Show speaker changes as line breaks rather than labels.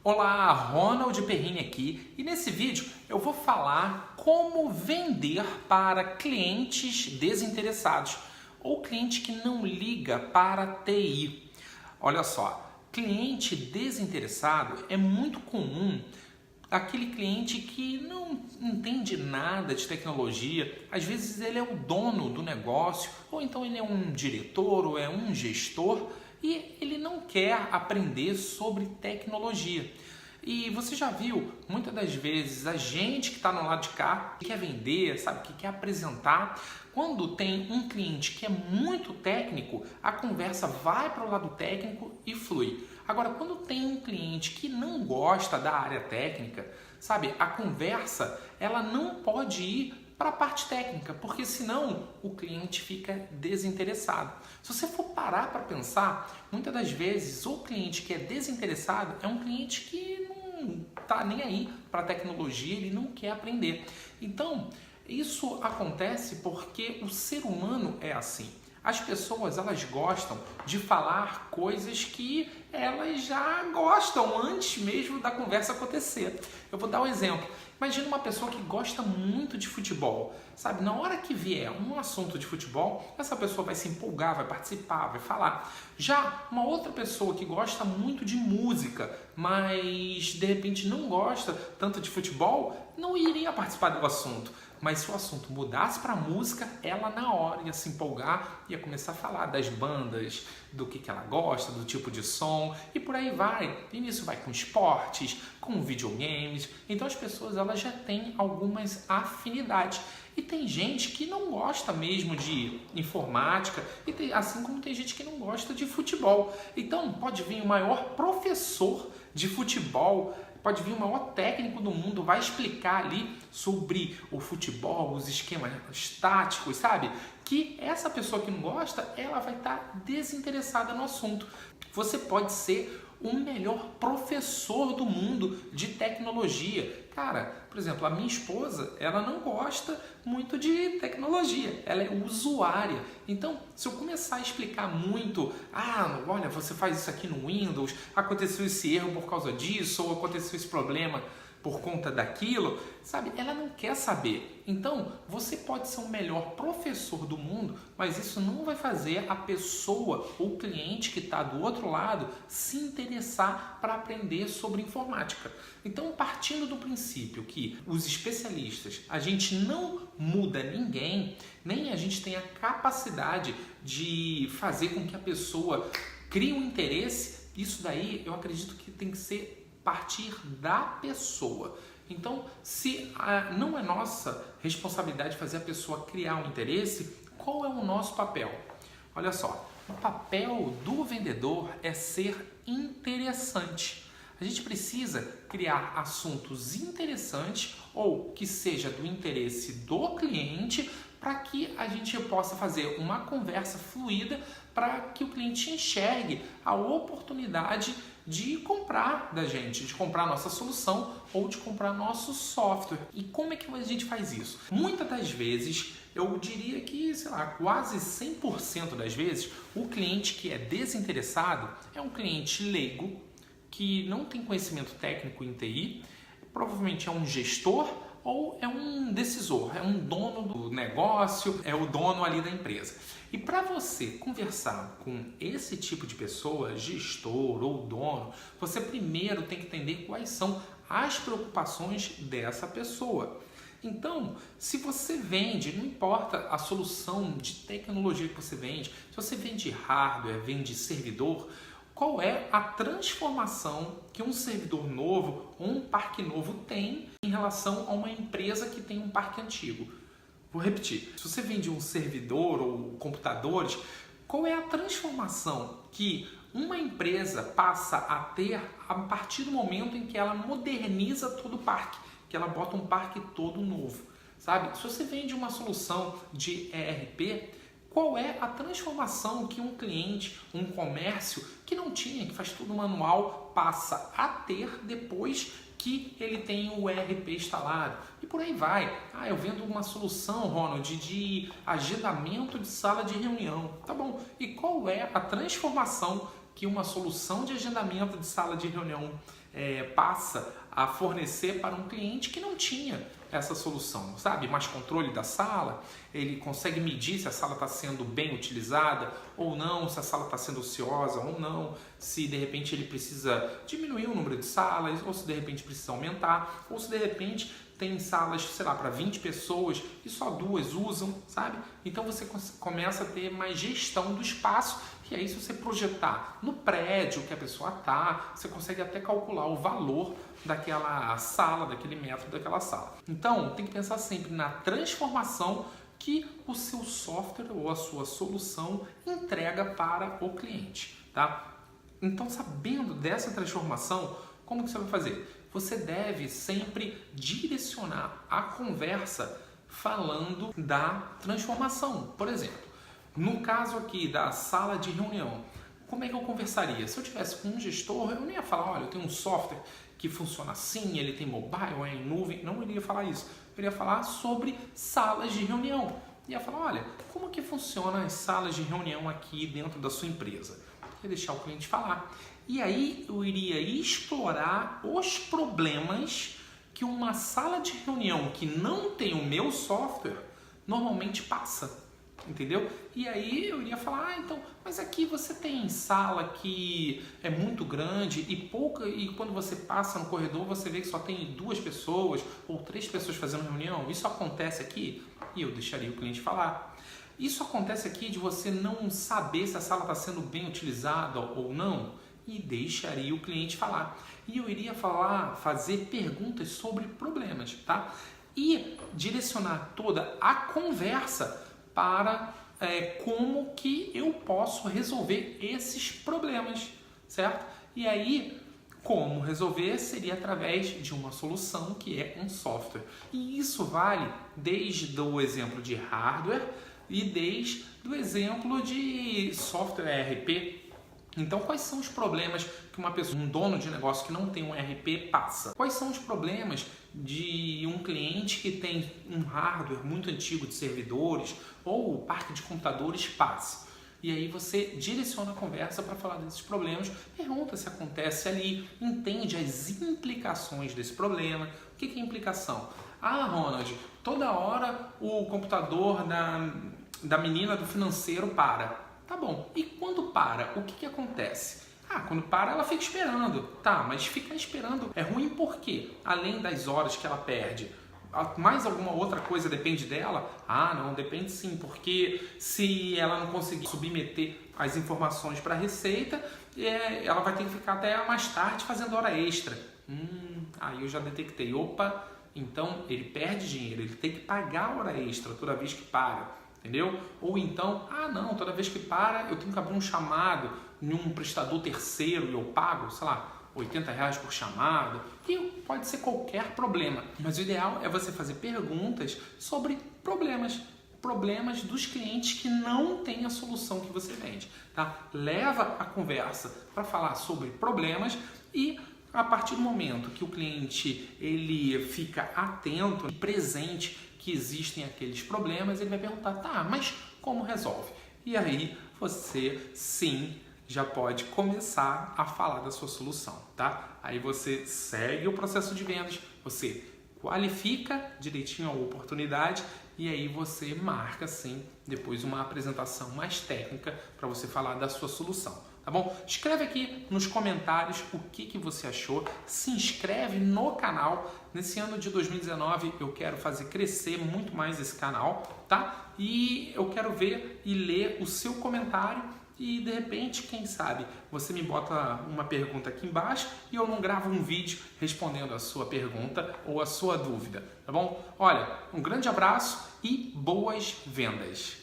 Olá, Ronald Perrini aqui e nesse vídeo eu vou falar como vender para clientes desinteressados ou cliente que não liga para TI. Olha só, cliente desinteressado é muito comum, aquele cliente que não entende nada de tecnologia, às vezes ele é o dono do negócio ou então ele é um diretor ou é um gestor e ele não quer aprender sobre tecnologia. E você já viu, muitas das vezes, a gente que está no lado de cá, que quer vender, sabe, que quer apresentar, quando tem um cliente que é muito técnico, a conversa vai para o lado técnico e flui. Agora, quando tem um cliente que não gosta da área técnica, sabe, a conversa ela não pode ir para a parte técnica, porque senão o cliente fica desinteressado. Se você for parar para pensar, muitas das vezes o cliente que é desinteressado é um cliente que não está nem aí para a tecnologia, ele não quer aprender. Então, isso acontece porque o ser humano é assim. As pessoas elas gostam de falar coisas que elas já gostam antes mesmo da conversa acontecer. Eu vou dar um exemplo. Imagina uma pessoa que gosta muito de futebol, sabe? Na hora que vier um assunto de futebol, essa pessoa vai se empolgar, vai participar, vai falar. Já uma outra pessoa que gosta muito de música, mas de repente não gosta tanto de futebol, não iria participar do assunto. Mas se o assunto mudasse para música, ela na hora ia se empolgar, ia começar a falar das bandas, do que ela gosta, do tipo de som e por aí vai. E nisso vai com esportes, com videogames. Então as pessoas elas já têm algumas afinidades. E tem gente que não gosta mesmo de informática, assim como tem gente que não gosta de futebol. Então pode vir o maior professor de futebol, pode vir o maior técnico do mundo, vai explicar ali sobre o futebol, os esquemas táticos, sabe? Que essa pessoa que não gosta, ela vai estar desinteressada no assunto. Você pode ser o melhor professor do mundo de tecnologia. Cara, por exemplo, a minha esposa, ela não gosta muito de tecnologia, ela é usuária. Então, se eu começar a explicar muito, olha, você faz isso aqui no Windows, aconteceu esse erro por causa disso, ou aconteceu esse problema por conta daquilo, sabe? Ela não quer saber. Então, você pode ser o melhor professor do mundo, mas isso não vai fazer a pessoa, o cliente que está do outro lado, se interessar para aprender sobre informática. Então, partindo do princípio que os especialistas, a gente não muda ninguém, nem a gente tem a capacidade de fazer com que a pessoa crie um interesse, isso daí eu acredito que tem que ser partir da pessoa. Então, se não é nossa responsabilidade fazer a pessoa criar um interesse, qual é o nosso papel? Olha só, o papel do vendedor é ser interessante. A gente precisa criar assuntos interessantes ou que seja do interesse do cliente para que a gente possa fazer uma conversa fluida para que o cliente enxergue a oportunidade de comprar da gente, de comprar nossa solução ou de comprar nosso software. E como é que a gente faz isso? Muitas das vezes, eu diria que, quase 100% das vezes, o cliente que é desinteressado é um cliente leigo, que não tem conhecimento técnico em TI, provavelmente é um gestor ou é um decisor, é um dono do negócio, é o dono ali da empresa. E para você conversar com esse tipo de pessoa, gestor ou dono, você primeiro tem que entender quais são as preocupações dessa pessoa. Então, se você vende, não importa a solução de tecnologia que você vende, se você vende hardware, vende servidor, qual é a transformação que um servidor novo ou um parque novo tem em relação a uma empresa que tem um parque antigo? Vou repetir, se você vende um servidor ou computadores, qual é a transformação que uma empresa passa a ter a partir do momento em que ela moderniza todo o parque, que ela bota um parque todo novo, sabe? Se você vende uma solução de ERP, qual é a transformação que um cliente, um comércio que não tinha, que faz tudo manual, passa a ter depois que ele tem o ERP instalado? E por aí vai. Eu vendo uma solução, Ronald, de agendamento de sala de reunião. Tá bom. E qual é a transformação que uma solução de agendamento de sala de reunião passa a fornecer para um cliente que não tinha essa solução, sabe? Mais controle da sala, ele consegue medir se a sala está sendo bem utilizada ou não, se a sala está sendo ociosa ou não, se de repente ele precisa diminuir o número de salas, ou se de repente precisa aumentar, ou se de repente tem salas, sei lá, para 20 pessoas e só 2 usam, sabe? Então você começa a ter mais gestão do espaço. E aí, se você projetar no prédio que a pessoa está, você consegue até calcular o valor daquela sala, daquele metro daquela sala. Então, tem que pensar sempre na transformação que o seu software ou a sua solução entrega para o cliente, tá? Então, sabendo dessa transformação, como que você vai fazer? Você deve sempre direcionar a conversa falando da transformação. Por exemplo, no caso aqui da sala de reunião, como é que eu conversaria? Se eu tivesse com um gestor, eu não ia falar, olha, eu tenho um software que funciona assim, ele tem mobile, é em nuvem. Não iria falar isso. Eu iria falar sobre salas de reunião. Ia falar, olha, como que funciona as salas de reunião aqui dentro da sua empresa? Eu ia deixar o cliente falar. E aí eu iria explorar os problemas que uma sala de reunião que não tem o meu software normalmente passa. Entendeu? E aí eu iria falar, então, mas aqui você tem sala que é muito grande e quando você passa no corredor você vê que só tem 2 pessoas ou 3 pessoas fazendo reunião. Isso acontece aqui? E eu deixaria o cliente falar. Isso acontece aqui de você não saber se a sala está sendo bem utilizada ou não? E deixaria o cliente falar. E eu iria fazer perguntas sobre problemas, tá? E direcionar toda a conversa para como que eu posso resolver esses problemas, certo? E aí, como resolver seria através de uma solução que é um software. E isso vale desde o exemplo de hardware e desde o exemplo de software ERP. Então, quais são os problemas que um dono de negócio que não tem um ERP passa? Quais são os problemas de um cliente que tem um hardware muito antigo de servidores ou parque de computadores passa? E aí você direciona a conversa para falar desses problemas, pergunta se acontece ali, entende as implicações desse problema. O que é implicação? Ah, Ronald, toda hora o computador da menina do financeiro para. Tá bom, e quando para, o que acontece? Quando para ela fica esperando. Tá, mas ficar esperando é ruim porque, além das horas que ela perde, mais alguma outra coisa depende dela? Não, depende sim, porque se ela não conseguir submeter as informações para a Receita, ela vai ter que ficar até mais tarde fazendo hora extra. Aí eu já detectei, opa, então ele perde dinheiro, ele tem que pagar a hora extra toda vez que para. Entendeu? Ou então, não, toda vez que para eu tenho que abrir um chamado em um prestador terceiro e eu pago, sei lá, R$80 por chamado. E pode ser qualquer problema. Mas o ideal é você fazer perguntas sobre problemas dos clientes que não têm a solução que você vende. Tá? Leva a conversa para falar sobre problemas e a partir do momento que o cliente ele fica atento e presente que existem aqueles problemas, ele vai perguntar, tá, mas como resolve? E aí você sim já pode começar a falar da sua solução, tá? Aí você segue o processo de vendas, você qualifica direitinho a oportunidade e aí você marca sim depois uma apresentação mais técnica para você falar da sua solução. Tá bom? Escreve aqui nos comentários o que você achou. Se inscreve no canal. Nesse ano de 2019 eu quero fazer crescer muito mais esse canal, tá? E eu quero ver e ler o seu comentário e de repente, quem sabe, você me bota uma pergunta aqui embaixo e eu não gravo um vídeo respondendo a sua pergunta ou a sua dúvida, tá bom? Olha, um grande abraço e boas vendas!